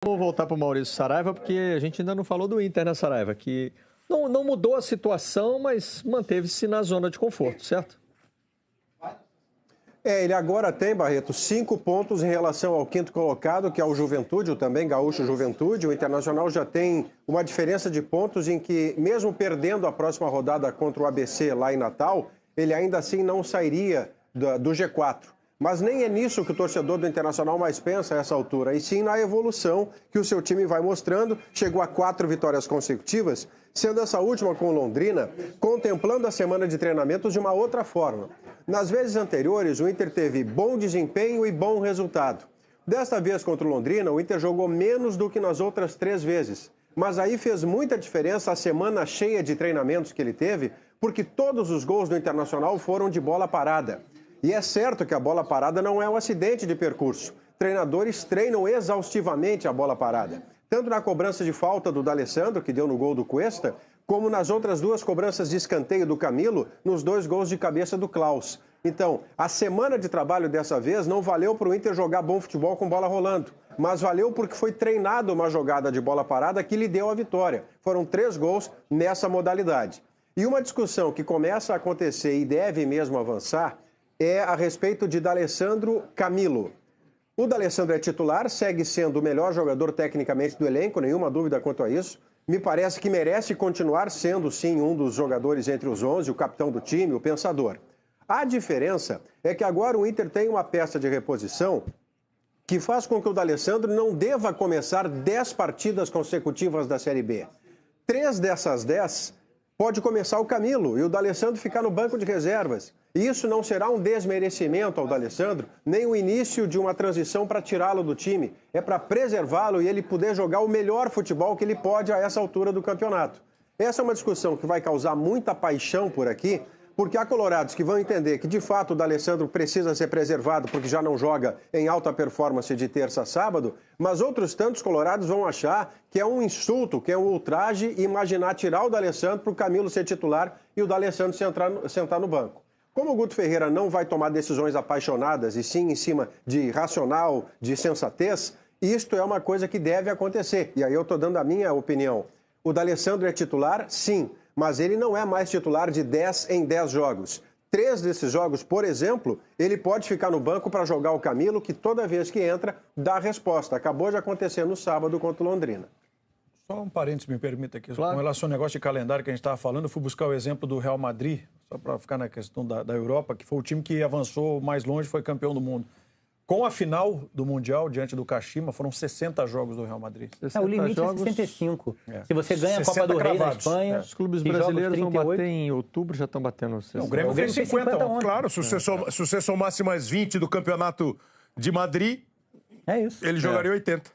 Vamos voltar para o Maurício Saraiva, porque a gente ainda não falou do Inter, né, Saraiva? Que não mudou a situação, mas manteve-se na zona de conforto, certo? Ele agora tem, Barreto, 5 pontos em relação ao quinto colocado, que é o Juventude, o também gaúcho Juventude. O Internacional já tem uma diferença de pontos em que, mesmo perdendo a próxima rodada contra o ABC lá em Natal, ele ainda assim não sairia do G4. Mas nem é nisso que o torcedor do Internacional mais pensa a essa altura, e sim na evolução que o seu time vai mostrando. Chegou a 4 vitórias consecutivas, sendo essa última com Londrina, contemplando a semana de treinamentos de uma outra forma. Nas vezes anteriores, o Inter teve bom desempenho e bom resultado. Desta vez contra o Londrina, o Inter jogou menos do que nas outras 3 vezes. Mas aí fez muita diferença a semana cheia de treinamentos que ele teve, porque todos os gols do Internacional foram de bola parada. E é certo que a bola parada não é um acidente de percurso. Treinadores treinam exaustivamente a bola parada. Tanto na cobrança de falta do D'Alessandro, que deu no gol do Cuesta, como nas outras 2 cobranças de escanteio do Camilo, nos 2 gols de cabeça do Klaus. Então, a semana de trabalho dessa vez não valeu para o Inter jogar bom futebol com bola rolando, mas valeu porque foi treinado uma jogada de bola parada que lhe deu a vitória. Foram 3 gols nessa modalidade. E uma discussão que começa a acontecer e deve mesmo avançar é a respeito de D'Alessandro Camilo. O D'Alessandro é titular, segue sendo o melhor jogador tecnicamente do elenco, nenhuma dúvida quanto a isso. Me parece que merece continuar sendo, sim, um dos jogadores entre os 11, o capitão do time, o pensador. A diferença é que agora o Inter tem uma peça de reposição que faz com que o D'Alessandro não deva começar 10 partidas consecutivas da Série B. 3 dessas 10 pode começar o Camilo e o D'Alessandro ficar no banco de reservas. E isso não será um desmerecimento ao D'Alessandro, nem o início de uma transição para tirá-lo do time. É para preservá-lo e ele poder jogar o melhor futebol que ele pode a essa altura do campeonato. Essa é uma discussão que vai causar muita paixão por aqui, porque há colorados que vão entender que, de fato, o D'Alessandro precisa ser preservado porque já não joga em alta performance de terça a sábado, mas outros tantos colorados vão achar que é um insulto, que é um ultraje imaginar tirar o D'Alessandro para o Camilo ser titular e o D'Alessandro sentar no banco. Como o Guto Ferreira não vai tomar decisões apaixonadas e sim em cima de racional, de sensatez, isto é uma coisa que deve acontecer. E aí eu estou dando a minha opinião. O D'Alessandro é titular? Sim, mas ele não é mais titular de 10 em 10 jogos. 3 desses jogos, por exemplo, ele pode ficar no banco para jogar o Camilo, que toda vez que entra, dá a resposta. Acabou de acontecer no sábado contra o Londrina. Só um parênteses, me permita aqui. Claro. Com relação ao negócio de calendário que a gente estava falando, eu fui buscar o exemplo do Real Madrid, só para ficar na questão da Europa, que foi o time que avançou mais longe, foi campeão do mundo. Com a final do Mundial, diante do Kashima, foram 60 jogos do Real Madrid. O limite jogos... é 65. Se você ganha a 60 Copa do Rei na cravados. Espanha... Os clubes brasileiros vão bater em outubro, já estão batendo. Não, o Grêmio fez 50 ontem. Claro, se você somasse mais 20 do campeonato de Madrid, É isso. ele jogaria 80.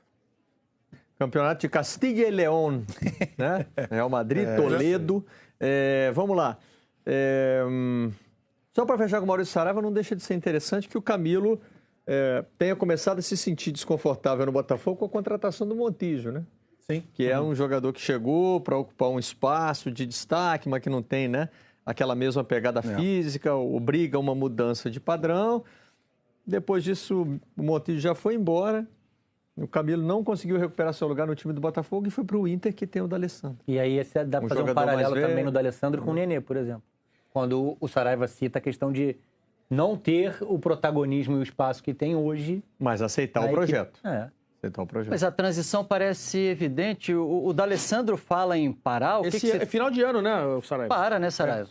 Campeonato de Castilla e León, né? Real Madrid, Toledo. Vamos lá. Só para fechar com o Maurício Saraiva, não deixa de ser interessante que o Camilo tenha começado a se sentir desconfortável no Botafogo com a contratação do Montijo, né? Sim. Que é um jogador que chegou para ocupar um espaço de destaque, mas que não tem, né, aquela mesma pegada física, obriga a uma mudança de padrão. Depois disso, o Montijo já foi embora. O Camilo não conseguiu recuperar seu lugar no time do Botafogo e foi para o Inter, que tem o D'Alessandro. E aí dá para fazer um paralelo também no D'Alessandro com o Nenê, por exemplo. Quando o Saraiva cita a questão de não ter o protagonismo e o espaço que tem hoje. Mas aceitar o projeto. Aceitar o projeto. Mas a transição parece evidente. O D'Alessandro fala em parar. É final de ano, né, Saraiva? Para, né, Saraiva?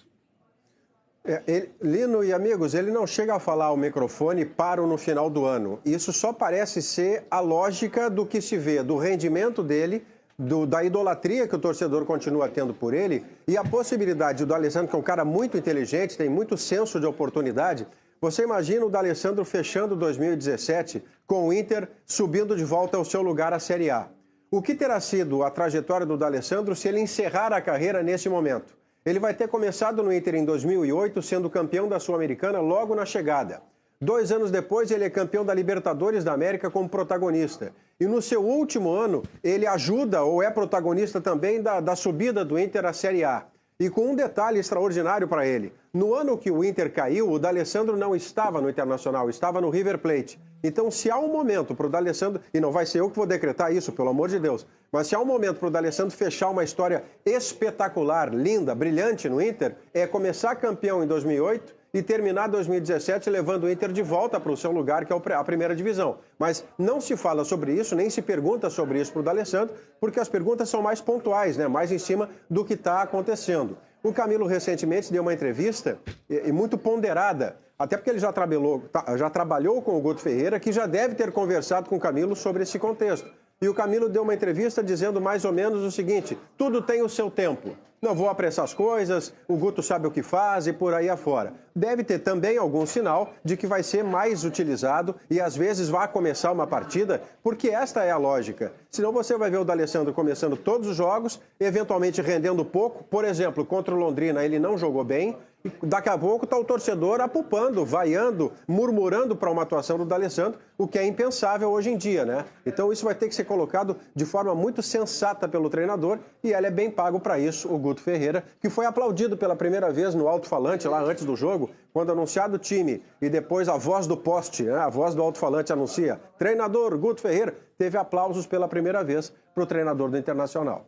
Lino e amigos, ele não chega a falar ao microfone paro no final do ano. Isso só parece ser a lógica do que se vê, do rendimento dele, da idolatria que o torcedor continua tendo por ele e a possibilidade do D'Alessandro, que é um cara muito inteligente, tem muito senso de oportunidade. Você imagina o D'Alessandro fechando 2017 com o Inter subindo de volta ao seu lugar à Série A. O que terá sido a trajetória do D'Alessandro se ele encerrar a carreira nesse momento? Ele vai ter começado no Inter em 2008, sendo campeão da Sul-Americana logo na chegada. 2 anos depois, ele é campeão da Libertadores da América como protagonista. E no seu último ano, ele ajuda ou é protagonista também da subida do Inter à Série A. E com um detalhe extraordinário para ele. No ano que o Inter caiu, o D'Alessandro não estava no Internacional, estava no River Plate. Então, se há um momento para o D'Alessandro, e não vai ser eu que vou decretar isso, pelo amor de Deus, mas se há um momento para o D'Alessandro fechar uma história espetacular, linda, brilhante no Inter, é começar campeão em 2008 e terminar 2017 levando o Inter de volta para o seu lugar, que é a primeira divisão. Mas não se fala sobre isso, nem se pergunta sobre isso para o D'Alessandro, porque as perguntas são mais pontuais, né? Mais em cima do que está acontecendo. O Camilo recentemente deu uma entrevista e muito ponderada, até porque ele já trabalhou com o Guto Ferreira, que já deve ter conversado com o Camilo sobre esse contexto. E o Camilo deu uma entrevista dizendo mais ou menos o seguinte: tudo tem o seu tempo. Não vou apressar as coisas, o Guto sabe o que faz e por aí afora. Deve ter também algum sinal de que vai ser mais utilizado e às vezes vai começar uma partida, porque esta é a lógica. Senão você vai ver o D'Alessandro começando todos os jogos, eventualmente rendendo pouco. Por exemplo, contra o Londrina ele não jogou bem. E daqui a pouco está o torcedor apupando, vaiando, murmurando para uma atuação do D'Alessandro, o que é impensável hoje em dia, né? Então isso vai ter que ser colocado de forma muito sensata pelo treinador e ele é bem pago para isso, o Guto Ferreira, que foi aplaudido pela primeira vez no alto-falante lá antes do jogo, quando anunciado o time e depois a voz do poste, né? A voz do alto-falante anuncia: treinador Guto Ferreira, teve aplausos pela primeira vez para o treinador do Internacional.